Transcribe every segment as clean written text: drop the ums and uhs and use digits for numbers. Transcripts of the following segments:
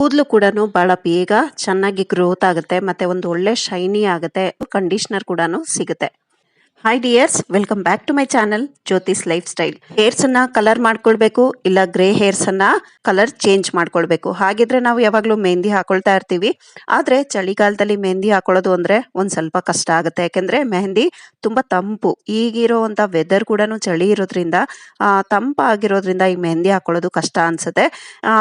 ಕೂದಲು ಕೂಡ ಬಹಳ ಬೇಗ ಚೆನ್ನಾಗಿ ಗ್ರೋತ್ ಆಗುತ್ತೆ ಮತ್ತೆ ಒಂದು ಒಳ್ಳೆ ಶೈನಿ ಆಗುತ್ತೆ. ಕಂಡೀಷನರ್ ಕೂಡ ಸಿಗುತ್ತೆ. Hi dears, welcome back to my channel Jyoti's life style. Hairs ಅನ್ನ ಕಲರ್ ಮಾಡ್ಕೊಳ್ಬೇಕು, ಇಲ್ಲ ಗ್ರೇ ಹೇರ್ಸ್ ಅನ್ನ ಕಲರ್ ಚೇಂಜ್ ಮಾಡ್ಕೊಳ್ಬೇಕು. ಹಾಗಿದ್ರೆ ನಾವು ಯಾವಾಗ್ಲೂ ಮೆಹಂದಿ ಹಾಕೊಳ್ತಾ ಇರ್ತೀವಿ. ಆದ್ರೆ ಚಳಿಗಾಲದಲ್ಲಿ ಮೆಹಂದಿ ಹಾಕೊಳ್ಳೋದು ಅಂದ್ರೆ ಒಂದ್ ಸ್ವಲ್ಪ ಕಷ್ಟ ಆಗುತ್ತೆ. ಯಾಕಂದ್ರೆ ಮೆಹಂದಿ ತುಂಬಾ ತಂಪು, ಈಗಿರೋಂತ ವೆದರ್ ಕೂಡ ಚಳಿ ಇರೋದ್ರಿಂದ ತಂಪಾಗಿರೋದ್ರಿಂದ ಈ ಮೆಹಂದಿ ಹಾಕೊಳ್ಳೋದು ಕಷ್ಟ ಅನ್ಸುತ್ತೆ.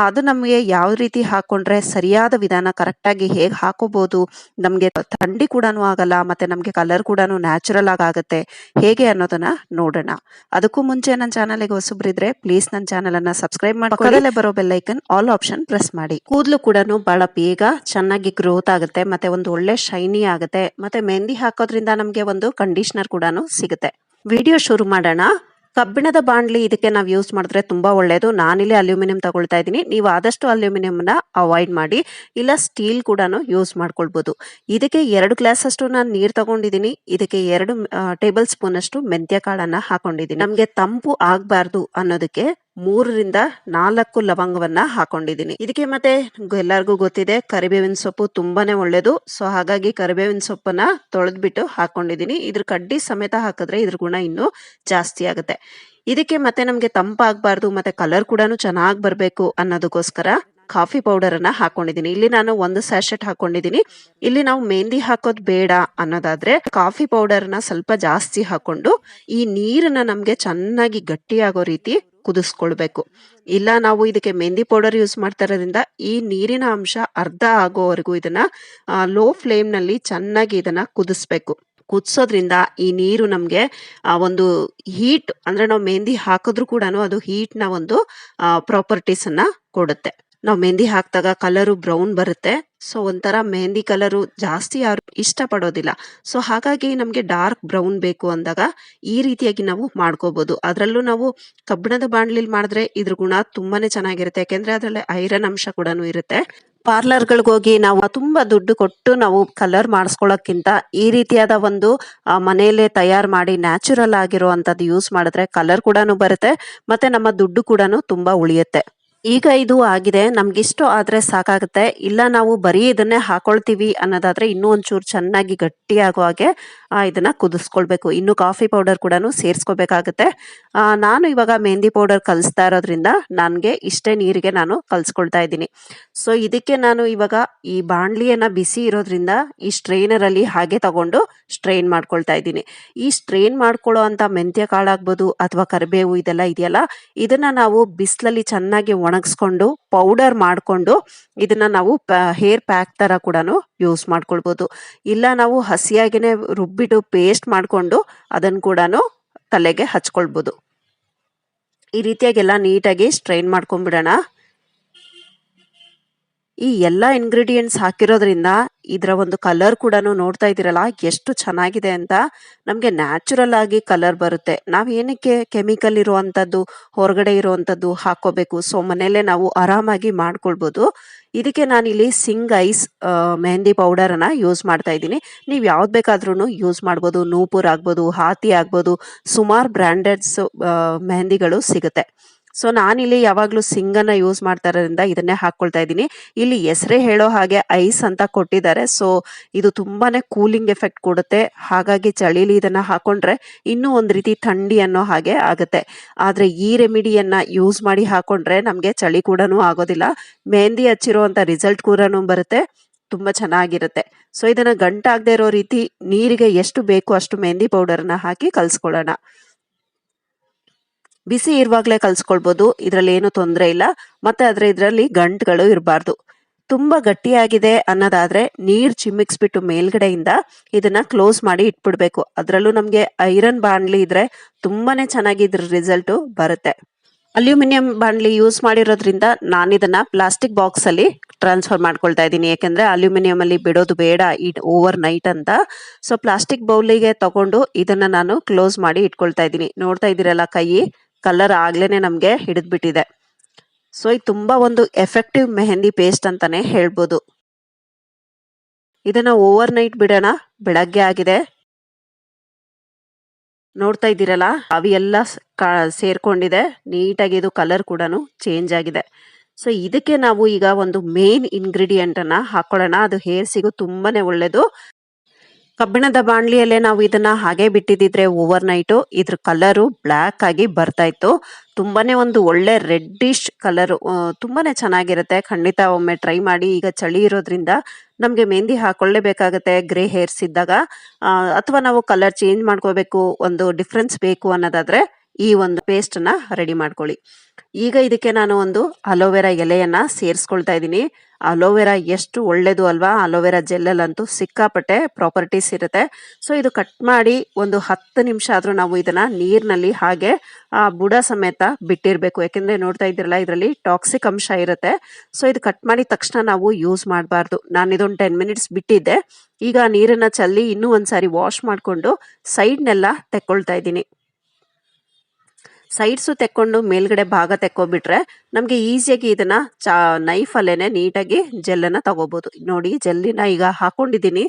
ಅದು ನಮಗೆ ಯಾವ ರೀತಿ ಹಾಕೊಂಡ್ರೆ ಸರಿಯಾದ ವಿಧಾನ ಕರೆಕ್ಟ್ ಆಗಿ ಹೇಗೆ ಹಾಕೋಬಹುದು, ನಮ್ಗೆ ಥಂಡಿ ಕೂಡ ಆಗಲ್ಲ, ಮತ್ತೆ ನಮ್ಗೆ ಕಲರ್ ಕೂಡ ನ್ಯಾಚುರಲ್ ಆಗುತ್ತೆ ಹೇಗೆ ಅನ್ನೋದನ್ನ ನೋಡೋಣ. ಅದಕ್ಕೂ ಮುಂಚೆ ನನ್ನ ಚಾನಲ್ಗೆ ಹೊಸಬ್ರಿದ್ರೆ ಪ್ಲೀಸ್ ನನ್ನ ಚಾನಲ್ ಅನ್ನ ಸಬ್ಸ್ಕ್ರೈಬ್ ಮಾಡಿ, ಪಕ್ಕದಲ್ಲೇ ಬರೋ bell icon all option press ಮಾಡಿ. ಕೂದಲು ಕೂಡ ಬಹಳ ಬೇಗ ಚೆನ್ನಾಗಿ ಗ್ರೋತ್ ಆಗುತ್ತೆ, ಮತ್ತೆ ಒಂದು ಒಳ್ಳೆ ಶೈನಿ ಆಗುತ್ತೆ. ಮತ್ತೆ ಮೆಹಂದಿ ಹಾಕೋದ್ರಿಂದ ನಮ್ಗೆ ಒಂದು ಕಂಡೀಷನರ್ ಕೂಡ ಸಿಗುತ್ತೆ. ವಿಡಿಯೋ ಶುರು ಮಾಡೋಣ. ಕಬ್ಬಿಣದ ಬಾಂಡ್ಲಿ ಇದಕ್ಕೆ ನಾವು ಯೂಸ್ ಮಾಡಿದ್ರೆ ತುಂಬಾ ಒಳ್ಳೇದು. ನಾನಿಲ್ಲಿ ಅಲ್ಯೂಮಿನಿಯಂ ತಗೊಳ್ತಾ ಇದ್ದೀನಿ. ನೀವು ಆದಷ್ಟು ಅಲ್ಯೂಮಿನಿಯಂನ ಅವಾಯ್ಡ್ ಮಾಡಿ, ಇಲ್ಲ ಸ್ಟೀಲ್ ಕೂಡ ಯೂಸ್ ಮಾಡ್ಕೊಳ್ಬಹುದು. ಇದಕ್ಕೆ 2 ಗ್ಲಾಸ್ ಅಷ್ಟು ನಾನು ನೀರು ತಗೊಂಡಿದ್ದೀನಿ. ಇದಕ್ಕೆ 2 ಟೇಬಲ್ ಸ್ಪೂನ್ ಅಷ್ಟು ಮೆಂತ್ಯ ಕಾಳನ್ನ ಹಾಕೊಂಡಿದ್ದೀನಿ. ನಮ್ಗೆ ತಂಪು ಆಗ್ಬಾರ್ದು ಅನ್ನೋದಕ್ಕೆ 3 ರಿಂದ 4 ಲವಂಗವನ್ನ ಹಾಕೊಂಡಿದ್ದೀನಿ. ಇದಕ್ಕೆ ಮತ್ತೆ ಎಲ್ಲರಿಗೂ ಗೊತ್ತಿದೆ, ಕರಿಬೇವಿನ ಸೊಪ್ಪು ತುಂಬಾನೇ ಒಳ್ಳೇದು. ಸೊ ಹಾಗಾಗಿ ಕರಿಬೇವಿನ ಸೊಪ್ಪನ್ನ ತೊಳೆದ್ಬಿಟ್ಟು ಹಾಕೊಂಡಿದ್ದೀನಿ. ಇದ್ರ ಕಡ್ಡಿ ಸಮೇತ ಹಾಕಿದ್ರೆ ಇದ್ರ ಗುಣ ಇನ್ನೂ ಜಾಸ್ತಿ ಆಗುತ್ತೆ. ಇದಕ್ಕೆ ಮತ್ತೆ ನಮ್ಗೆ ತಂಪಾಗಬಾರ್ದು, ಮತ್ತೆ ಕಲರ್ ಕೂಡ ಚೆನ್ನಾಗಿ ಬರಬೇಕು ಅನ್ನೋದಕ್ಕೋಸ್ಕರ ಕಾಫಿ ಪೌಡರ್ ಅನ್ನ ಹಾಕೊಂಡಿದ್ದೀನಿ. ಇಲ್ಲಿ ನಾನು 1 ಸ್ಯಾಶೆಟ್ ಹಾಕೊಂಡಿದ್ದೀನಿ. ಇಲ್ಲಿ ನಾವು ಮೆಹಂದಿ ಹಾಕೋದ್ ಬೇಡ ಅನ್ನೋದಾದ್ರೆ ಕಾಫಿ ಪೌಡರ್ ನ ಸ್ವಲ್ಪ ಜಾಸ್ತಿ ಹಾಕೊಂಡು ಈ ನೀರನ್ನ ನಮ್ಗೆ ಚೆನ್ನಾಗಿ ಗಟ್ಟಿಯಾಗೋ ರೀತಿ ಕುದಿಸ್ಕೊಳ್ಬೇಕು. ಇಲ್ಲ ನಾವು ಇದಕ್ಕೆ ಮೆಹಂದಿ ಪೌಡರ್ ಯೂಸ್ ಮಾಡ್ತಾ ಇರೋದ್ರಿಂದ ಈ ನೀರಿನ ಅಂಶ ಅರ್ಧ ಆಗೋವರೆಗೂ ಇದನ್ನ ಲೋ ಫ್ಲೇಮ್ ನಲ್ಲಿ ಚೆನ್ನಾಗಿ ಇದನ್ನ ಕುದಿಸ್ಬೇಕು. ಕುದಿಸೋದ್ರಿಂದ ಈ ನೀರು ನಮ್ಗೆ ಒಂದು ಹೀಟ್, ಅಂದ್ರೆ ನಾವು ಮೆಹಂದಿ ಹಾಕಿದ್ರು ಕೂಡ ಅದು ಹೀಟ್ ನ ಒಂದು ಪ್ರಾಪರ್ಟೀಸ್ ಅನ್ನ ಕೊಡುತ್ತೆ. ನಾವು ಮೆಹಂದಿ ಹಾಕಿದಾಗ ಕಲರು ಬ್ರೌನ್ ಬರುತ್ತೆ. ಸೊ ಒಂಥರ ಮೆಹಂದಿ ಕಲರು ಜಾಸ್ತಿ ಯಾರು ಇಷ್ಟ ಪಡೋದಿಲ್ಲ. ಸೊ ಹಾಗಾಗಿ ನಮ್ಗೆ ಡಾರ್ಕ್ ಬ್ರೌನ್ ಬೇಕು ಅಂದಾಗ ಈ ರೀತಿಯಾಗಿ ನಾವು ಮಾಡ್ಕೋಬಹುದು. ಅದರಲ್ಲೂ ನಾವು ಕಬ್ಬಿಣದ ಬಾಂಡ್ಲಿಲ್ ಮಾಡಿದ್ರೆ ಇದ್ರ ಗುಣ ತುಂಬಾನೇ ಚೆನ್ನಾಗಿರುತ್ತೆ. ಯಾಕೆಂದ್ರೆ ಅದ್ರಲ್ಲಿ ಐರನ್ ಅಂಶ ಕೂಡ ಇರುತ್ತೆ. ಪಾರ್ಲರ್ಗಳಿಗೆ ಹೋಗಿ ನಾವು ತುಂಬಾ ದುಡ್ಡು ಕೊಟ್ಟು ನಾವು ಕಲರ್ ಮಾಡಿಸ್ಕೊಳ್ಳೋಕ್ಕಿಂತ ಈ ರೀತಿಯಾದ ಒಂದು ಮನೆಯಲ್ಲೇ ತಯಾರು ಮಾಡಿ ನ್ಯಾಚುರಲ್ ಆಗಿರುವಂತದ್ದು ಯೂಸ್ ಮಾಡಿದ್ರೆ ಕಲರ್ ಕೂಡ ಬರುತ್ತೆ, ಮತ್ತೆ ನಮ್ಮ ದುಡ್ಡು ಕೂಡ ತುಂಬಾ ಉಳಿಯುತ್ತೆ. ಈಗ ಇದು ಆಗಿದೆ, ನಮ್ಗಿಷ್ಟು ಆದ್ರೆ ಸಾಕಾಗುತ್ತೆ. ಇಲ್ಲ ನಾವು ಬರೀ ಇದನ್ನೇ ಹಾಕೊಳ್ತೀವಿ ಅನ್ನೋದಾದ್ರೆ ಇನ್ನೂ ಒಂಚೂರು ಚೆನ್ನಾಗಿ ಗಟ್ಟಿ ಆಗೋ ಹಾಗೆ ಇದನ್ನ ಕುದಿಸ್ಕೊಳ್ಬೇಕು. ಇನ್ನು ಕಾಫಿ ಪೌಡರ್ ಕೂಡ ಸೇರಿಸ್ಕೋಬೇಕಾಗುತ್ತೆ. ನಾನು ಇವಾಗ ಮೆಹಂದಿ ಪೌಡರ್ ಕಲಿಸ್ತಾ ಇರೋದ್ರಿಂದ ನನಗೆ ಇಷ್ಟೇ ನೀರಿಗೆ ನಾನು ಕಲ್ಸ್ಕೊಳ್ತಾ ಇದ್ದೀನಿ. ಸೊ ಇದಕ್ಕೆ ನಾನು ಇವಾಗ ಈ ಬಾಣ್ಲಿಯನ್ನ ಬಿಸಿ ಇರೋದ್ರಿಂದ ಈ ಸ್ಟ್ರೈನರ್ ಅಲ್ಲಿ ಹಾಗೆ ತಗೊಂಡು ಸ್ಟ್ರೈನ್ ಮಾಡ್ಕೊಳ್ತಾ ಇದ್ದೀನಿ. ಈ ಸ್ಟ್ರೈನ್ ಮಾಡ್ಕೊಳ್ಳೋ ಅಂತ ಮೆಂತ್ಯ ಕಾಳಾಗ್ಬೋದು ಅಥವಾ ಕರಿಬೇವು ಇದೆಲ್ಲ ಇದೆಯಲ್ಲ, ಇದನ್ನ ನಾವು ಬಿಸಿಲಲ್ಲಿ ಚೆನ್ನಾಗಿ ಒಣಗಿಸ್ಕೊಂಡು ಪೌಡರ್ ಮಾಡಿಕೊಂಡು ಇದನ್ನ ನಾವು ಹೇರ್ ಪ್ಯಾಕ್ ತರ ಕೂಡ ಯೂಸ್ ಮಾಡ್ಕೊಳ್ಬಹುದು. ಇಲ್ಲ ನಾವು ಹಸಿಯಾಗಿನೇ ರುಬ್ಬಿಟ್ಟು ಪೇಸ್ಟ್ ಮಾಡ್ಕೊಂಡು ಅದನ್ನು ಕೂಡ ತಲೆಗೆ ಹಚ್ಕೊಳ್ಬಹುದು. ಈ ರೀತಿಯಾಗೆಲ್ಲ ನೀಟಾಗಿ ಸ್ಟ್ರೈನ್ ಮಾಡ್ಕೊಂಡ್ಬಿಡೋಣ. ಈ ಎಲ್ಲ ಇಂಗ್ರೀಡಿಯೆಂಟ್ಸ್ ಹಾಕಿರೋದ್ರಿಂದ ಇದರ ಒಂದು ಕಲರ್ ಕೂಡ ನೋಡ್ತಾ ಇದ್ದೀರಲ್ಲ ಎಷ್ಟು ಚೆನ್ನಾಗಿದೆ ಅಂತ. ನಮಗೆ ನ್ಯಾಚುರಲ್ ಆಗಿ ಕಲರ್ ಬರುತ್ತೆ. ನಾವು ಏನಕ್ಕೆ ಕೆಮಿಕಲ್ ಇರುವಂತದ್ದು, ಹೊರಗಡೆ ಇರುವಂತದ್ದು ಹಾಕೋಬೇಕು? ಸೊ ಮನೆಯಲ್ಲೇ ನಾವು ಆರಾಮಾಗಿ ಮಾಡ್ಕೊಳ್ಬಹುದು. ಇದಕ್ಕೆ ನಾನಿಲ್ಲಿ ಸಿಂಗ್ ಐಸ್ ಮೆಹಂದಿ ಪೌಡರ್ ಅನ್ನ ಯೂಸ್ ಮಾಡ್ತಾ ಇದ್ದೀನಿ. ನೀವು ಯಾವ್ದು ಬೇಕಾದ್ರೂ ಯೂಸ್ ಮಾಡ್ಬೋದು. ನೂಪುರ್ ಆಗ್ಬೋದು, ಹಾತಿ ಆಗ್ಬೋದು, ಸುಮಾರು ಬ್ರ್ಯಾಂಡೆಡ್ಸ್ ಮೆಹಂದಿಗಳು ಸಿಗುತ್ತೆ. ಸೊ ನಾನಿಲ್ಲಿ ಯಾವಾಗ್ಲೂ ಸಿಂಗನ್ನ ಯೂಸ್ ಮಾಡ್ತಾ ಇರೋದ್ರಿಂದ ಇದನ್ನೇ ಹಾಕೊಳ್ತಾ ಇದ್ದೀನಿ. ಇಲ್ಲಿ ಹೆಸರೇ ಹೇಳೋ ಹಾಗೆ ಐಸ್ ಅಂತ ಕೊಟ್ಟಿದ್ದಾರೆ. ಸೊ ಇದು ತುಂಬಾನೇ ಕೂಲಿಂಗ್ ಎಫೆಕ್ಟ್ ಕೊಡುತ್ತೆ. ಹಾಗಾಗಿ ಚಳಿಲಿ ಇದನ್ನ ಹಾಕೊಂಡ್ರೆ ಇನ್ನೂ ಒಂದ್ ರೀತಿ ಥಂಡಿ ಅನ್ನೋ ಹಾಗೆ ಆಗುತ್ತೆ. ಆದ್ರೆ ಈ ರೆಮಿಡಿಯನ್ನ ಯೂಸ್ ಮಾಡಿ ಹಾಕೊಂಡ್ರೆ ನಮ್ಗೆ ಚಳಿ ಕೂಡ ಆಗೋದಿಲ್ಲ. ಮೆಹಂದಿ ಹಚ್ಚಿರುವಂತ ರಿಸಲ್ಟ್ ಕೂಡ ಬರುತ್ತೆ, ತುಂಬಾ ಚೆನ್ನಾಗಿರುತ್ತೆ. ಸೊ ಇದನ್ನ ಗಂಟಾಗದೆ ಇರೋ ರೀತಿ ನೀರಿಗೆ ಎಷ್ಟು ಬೇಕು ಅಷ್ಟು ಮೆಹಂದಿ ಪೌಡರ್ನ ಹಾಕಿ ಕಲ್ಸ್ಕೊಳ್ಳೋಣ. ಬಿಸಿ ಇರುವಾಗಲೇ ಕಲ್ಸ್ಕೊಳ್ಬಹುದು, ಇದ್ರಲ್ಲಿ ಏನು ತೊಂದರೆ ಇಲ್ಲ. ಮತ್ತೆ ಇದರಲ್ಲಿ ಗಂಟುಗಳು ಇರಬಾರ್ದು. ತುಂಬಾ ಗಟ್ಟಿಯಾಗಿದೆ ಅನ್ನೋದಾದ್ರೆ ನೀರ್ ಚಿಮ್ಮಿಕ್ಸ್ಬಿಟ್ಟು ಮೇಲ್ಗಡೆಯಿಂದ ಇದನ್ನ ಕ್ಲೋಸ್ ಮಾಡಿ ಇಟ್ಬಿಡ್ಬೇಕು. ಅದರಲ್ಲೂ ನಮ್ಗೆ ಐರನ್ ಬಾಣ್ಲಿ ಇದ್ರೆ ತುಂಬಾನೇ ಚೆನ್ನಾಗಿ ಇದ್ರ ರಿಸಲ್ಟ್ ಬರುತ್ತೆ. ಅಲ್ಯೂಮಿನಿಯಂ ಬಾಣ್ಲಿ ಯೂಸ್ ಮಾಡಿರೋದ್ರಿಂದ ನಾನಿದನ್ನ ಪ್ಲಾಸ್ಟಿಕ್ ಬಾಕ್ಸ್ ಅಲ್ಲಿ ಟ್ರಾನ್ಸ್ಫರ್ ಮಾಡ್ಕೊಳ್ತಾ ಇದ್ದೀನಿ. ಯಾಕಂದ್ರೆ ಅಲ್ಯೂಮಿನಿಯಂ ಅಲ್ಲಿ ಬಿಡೋದು ಬೇಡ ಓವರ್ ನೈಟ್ ಅಂತ. ಸೊ ಪ್ಲಾಸ್ಟಿಕ್ ಬೌಲಿಗೆ ತಗೊಂಡು ಇದನ್ನ ನಾನು ಕ್ಲೋಸ್ ಮಾಡಿ ಇಟ್ಕೊಳ್ತಾ ಇದ್ದೀನಿ. ನೋಡ್ತಾ ಇದ್ದೀರಲ್ಲ, ಕೈ ಕಲರ್ ಆಗ್ಲೇನೆ ನಮ್ಗೆ ಹಿಡಿದ್ಬಿಟ್ಟಿದೆ. ಸೊ ಇದು ತುಂಬಾ ಒಂದು ಎಫೆಕ್ಟಿವ್ ಮೆಹಂದಿ ಪೇಸ್ಟ್ ಅಂತಾನೆ ಹೇಳ್ಬೋದು. ಇದನ್ನ ಓವರ್ ನೈಟ್ ಬಿಡೋಣ. ಬೆಳಗ್ಗೆ ಆಗಿದೆ, ನೋಡ್ತಾ ಇದ್ದೀರಲ್ಲ, ಅವೆಲ್ಲ ಸೇರ್ಕೊಂಡಿದೆ ನೀಟಾಗಿ. ಇದು ಕಲರ್ ಕೂಡ ಚೇಂಜ್ ಆಗಿದೆ. ಸೊ ಇದಕ್ಕೆ ನಾವು ಈಗ ಒಂದು ಮೇನ್ ಇಂಗ್ರೀಡಿಯೆಂಟ್ ಅನ್ನ ಹಾಕೊಳ್ಳೋಣ. ಅದು ಹೇರ್ಸಿಗೂ ತುಂಬಾನೇ ಒಳ್ಳೇದು. ಕಬ್ಬಿಣದ ಬಾಣಲಿಯಲ್ಲೇ ನಾವು ಇದನ್ನ ಹಾಗೆ ಬಿಟ್ಟಿದ್ರೆ ಓವರ್ ನೈಟು ಇದ್ರ ಕಲರು ಬ್ಲ್ಯಾಕ್ ಆಗಿ ಬರ್ತಾ ಇತ್ತು. ತುಂಬಾನೇ ಒಂದು ಒಳ್ಳೆ ರೆಡ್ಡಿಶ್ ಕಲರ್, ತುಂಬಾನೇ ಚೆನ್ನಾಗಿರುತ್ತೆ. ಖಂಡಿತ ಒಮ್ಮೆ ಟ್ರೈ ಮಾಡಿ. ಈಗ ಚಳಿ ಇರೋದ್ರಿಂದ ನಮ್ಗೆ ಮೆಹಂದಿ ಹಾಕೊಳ್ಳೇಬೇಕಾಗತ್ತೆ ಗ್ರೇ ಹೇರ್ಸ್ ಇದ್ದಾಗ, ಅಥವಾ ನಾವು ಕಲರ್ ಚೇಂಜ್ ಮಾಡ್ಕೋಬೇಕು, ಒಂದು ಡಿಫ್ರೆನ್ಸ್ ಬೇಕು ಅನ್ನೋದಾದ್ರೆ ಈ ಒಂದು ಪೇಸ್ಟ್ ನ ರೆಡಿ ಮಾಡ್ಕೊಳ್ಳಿ. ಈಗ ಇದಕ್ಕೆ ನಾನು ಒಂದು ಅಲೋವೆರಾ ಎಲೆಯನ್ನ ಸೇರಿಸ್ಕೊಳ್ತಾ ಇದ್ದೀನಿ. ಅಲೋವೆರಾ ಎಷ್ಟು ಒಳ್ಳೇದು ಅಲ್ವಾ. ಅಲೋವೆರಾ ಜೆಲ್ಲಲ್ಲಂತೂ ಸಿಕ್ಕಾಪಟ್ಟೆ ಪ್ರಾಪರ್ಟೀಸ್ ಇರುತ್ತೆ. ಸೊ ಇದು ಕಟ್ ಮಾಡಿ ಒಂದು 10 ನಿಮಿಷ ಆದ್ರೂ ನಾವು ಇದನ್ನ ನೀರಿನಲ್ಲಿ ಹಾಗೆ ಬುಡ ಸಮೇತ ಬಿಟ್ಟಿರ್ಬೇಕು. ಯಾಕೆಂದ್ರೆ ನೋಡ್ತಾ ಇದ್ದೀರಲ್ಲ, ಇದರಲ್ಲಿ ಟಾಕ್ಸಿಕ್ ಅಂಶ ಇರುತ್ತೆ. ಸೊ ಇದು ಕಟ್ ಮಾಡಿದ ತಕ್ಷಣ ನಾವು ಯೂಸ್ ಮಾಡಬಾರ್ದು. ನಾನು ಇದೊಂದು 10 ಮಿನಿಟ್ಸ್ ಬಿಟ್ಟಿದ್ದೆ. ಈಗ ನೀರನ್ನ ಚಲ್ಲಿ ಇನ್ನೂ ಒಂದ್ಸಾರಿ ವಾಶ್ ಮಾಡಿಕೊಂಡು ಸೈಡ್ನೆಲ್ಲ ತೆಕ್ಕೊಳ್ತಾ ಇದ್ದೀನಿ. ಸೈಡ್ಸು ತೆಕ್ಕೊಂಡು ಮೇಲ್ಗಡೆ ಭಾಗ ತೆಕ್ಕೊಬಿಟ್ರೆ ನಮಗೆ ಈಸಿಯಾಗಿ ಇದನ್ನ ನೈಫ್ ಅಲ್ಲೇನೆ ನೀಟಾಗಿ ಜೆಲ್ಲನ್ನ ತಗೋಬಹುದು. ನೋಡಿ, ಜೆಲ್ಲಿನ ಈಗ ಹಾಕೊಂಡಿದ್ದೀನಿ.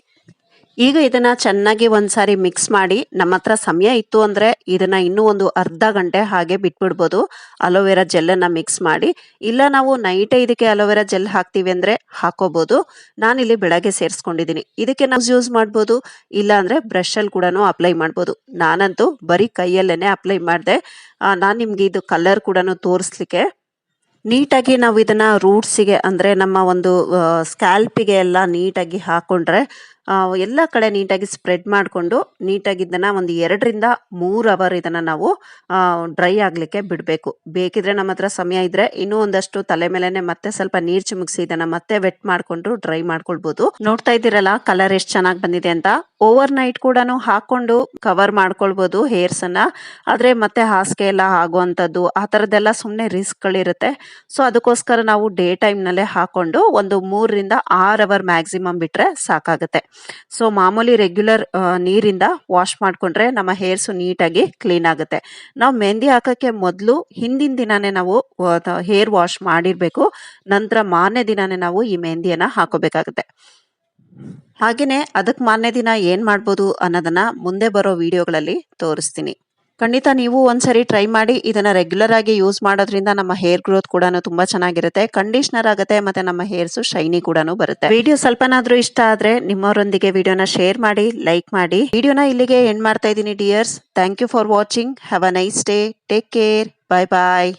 ಈಗ ಇದನ್ನ ಚೆನ್ನಾಗಿ ಒಂದ್ಸಾರಿ ಮಿಕ್ಸ್ ಮಾಡಿ, ನಮ್ಮ ಹತ್ರ ಸಮಯ ಇತ್ತು ಅಂದ್ರೆ ಇದನ್ನ ಇನ್ನೂ ಒಂದು ಅರ್ಧ ಗಂಟೆ ಹಾಗೆ ಬಿಟ್ಬಿಡ್ಬೋದು ಅಲೋವೆರಾ ಜೆಲ್ಲನ್ನ ಮಿಕ್ಸ್ ಮಾಡಿ. ಇಲ್ಲ ನಾವು ನೈಟೇ ಇದಕ್ಕೆ ಅಲೋವೆರಾ ಜೆಲ್ ಹಾಕ್ತೀವಿ ಅಂದ್ರೆ ಹಾಕೋಬಹುದು. ನಾನಿಲ್ಲಿ ಬೆಳಗ್ಗೆ ಸೇರಿಸ್ಕೊಂಡಿದ್ದೀನಿ. ಇದಕ್ಕೆ ನಾವು ಯೂಸ್ ಮಾಡ್ಬೋದು, ಇಲ್ಲ ಅಂದ್ರೆ ಬ್ರಷ್ ಅಲ್ಲಿ ಕೂಡ ಅಪ್ಲೈ ಮಾಡ್ಬೋದು. ನಾನಂತೂ ಬರೀ ಕೈಯಲ್ಲೇನೆ ಅಪ್ಲೈ ಮಾಡಿದೆ. ನಾನು ನಿಮ್ಗೆ ಇದು ಕಲರ್ ಕೂಡ ತೋರಿಸ್ಲಿಕ್ಕೆ. ನೀಟಾಗಿ ನಾವು ಇದನ್ನ ರೂಟ್ಸಿಗೆ ಅಂದ್ರೆ ನಮ್ಮ ಒಂದು ಸ್ಕ್ಯಾಲ್ಪಿಗೆ ಎಲ್ಲ ನೀಟಾಗಿ ಹಾಕೊಂಡ್ರೆ ಎಲ್ಲ ಕಡೆ ನೀಟಾಗಿ ಸ್ಪ್ರೆಡ್ ಮಾಡಿಕೊಂಡು ನೀಟಾಗಿ ಇದನ್ನ ಒಂದು 2 ರಿಂದ 3 ಅವರ್ ಇದನ್ನ ನಾವು ಡ್ರೈ ಆಗ್ಲಿಕ್ಕೆ ಬಿಡಬೇಕು. ಬೇಕಿದ್ರೆ ನಮ್ಮ ಹತ್ರ ಸಮಯ ಇದ್ರೆ ಇನ್ನೂ ಒಂದಷ್ಟು ತಲೆ ಮೇಲೆನೆ ಮತ್ತೆ ಸ್ವಲ್ಪ ನೀರ್ ಚಿಮುಕ್ಸಿ ಇದನ್ನ ಮತ್ತೆ ವೆಟ್ ಮಾಡ್ಕೊಂಡು ಡ್ರೈ ಮಾಡ್ಕೊಳ್ಬಹುದು. ನೋಡ್ತಾ ಇದ್ದೀರಲ್ಲ ಕಲರ್ ಎಷ್ಟು ಚೆನ್ನಾಗಿ ಬಂದಿದೆ ಅಂತ. ಓವರ್ ನೈಟ್ ಕೂಡ ಹಾಕೊಂಡು ಕವರ್ ಮಾಡ್ಕೊಳ್ಬಹುದು ಹೇರ್ಸ್ ಅನ್ನ. ಆದ್ರೆ ಮತ್ತೆ ಹಾಸಿಗೆ ಎಲ್ಲ ಆಗುವಂತದ್ದು ಆ ತರದೆಲ್ಲ ಸುಮ್ನೆ ರಿಸ್ಕ್ ಗಳಿರುತ್ತೆ. ಸೊ ಅದಕ್ಕೋಸ್ಕರ ನಾವು ಡೇ ಟೈಮ್ ನಲ್ಲೇ ಹಾಕೊಂಡು ಒಂದು 3 ರಿಂದ 6 ಅವರ್ ಮ್ಯಾಕ್ಸಿಮಮ್ ಬಿಟ್ರೆ ಸಾಕಾಗುತ್ತೆ. ಸೊ ಮಾಮೂಲಿ ರೆಗ್ಯುಲರ್ ನೀರಿಂದ ವಾಶ್ ಮಾಡ್ಕೊಂಡ್ರೆ ನಮ್ಮ ಹೇರ್ಸ್ ನೀಟಾಗಿ ಕ್ಲೀನ್ ಆಗುತ್ತೆ. ನಾವು ಮೆಹಂದಿ ಹಾಕಕ್ಕೆ ಮೊದಲು ಹಿಂದಿನ ದಿನಾನೇ ನಾವು ಹೇರ್ ವಾಶ್ ಮಾಡಿರ್ಬೇಕು. ನಂತರ ಮಾರನೇ ದಿನಾನೇ ನಾವು ಈ ಮೆಹಂದಿಯನ್ನ ಹಾಕೋಬೇಕಾಗುತ್ತೆ. ಹಾಗೇನೆ ಅದಕ್ಕೆ ಮಾರನೇ ದಿನ ಏನ್ ಮಾಡ್ಬೋದು ಅನ್ನೋದನ್ನ ಮುಂದೆ ಬರೋ ವಿಡಿಯೋಗಳಲ್ಲಿ ತೋರಿಸ್ತೀನಿ. ಖಂಡಿತ ನೀವು ಒಂದ್ಸರಿ ಟ್ರೈ ಮಾಡಿ. ಇದನ್ನ ರೆಗ್ಯುಲರ್ ಆಗಿ ಯೂಸ್ ಮಾಡೋದ್ರಿಂದ ನಮ್ಮ ಹೇರ್ ಗ್ರೋತ್ ಕೂಡ ತುಂಬಾ ಚೆನ್ನಾಗಿರುತ್ತೆ, ಕಂಡೀಷನರ್ ಆಗುತ್ತೆ, ಮತ್ತೆ ನಮ್ಮ ಹೇರ್ಸ್ ಶೈನಿ ಕೂಡ ಬರುತ್ತೆ. ವಿಡಿಯೋ ಸ್ವಲ್ಪನಾದ್ರೂ ಇಷ್ಟ ಆದ್ರೆ ನಿಮ್ಮವರೊಂದಿಗೆ ವಿಡಿಯೋನ ಶೇರ್ ಮಾಡಿ, ಲೈಕ್ ಮಾಡಿ. ವಿಡಿಯೋನ ಇಲ್ಲಿಗೆ ಎಂಡ್ ಮಾಡ್ತಾ ಇದ್ದೀನಿ dears. Thank you for watching. Have a nice day. Take care. Bye bye.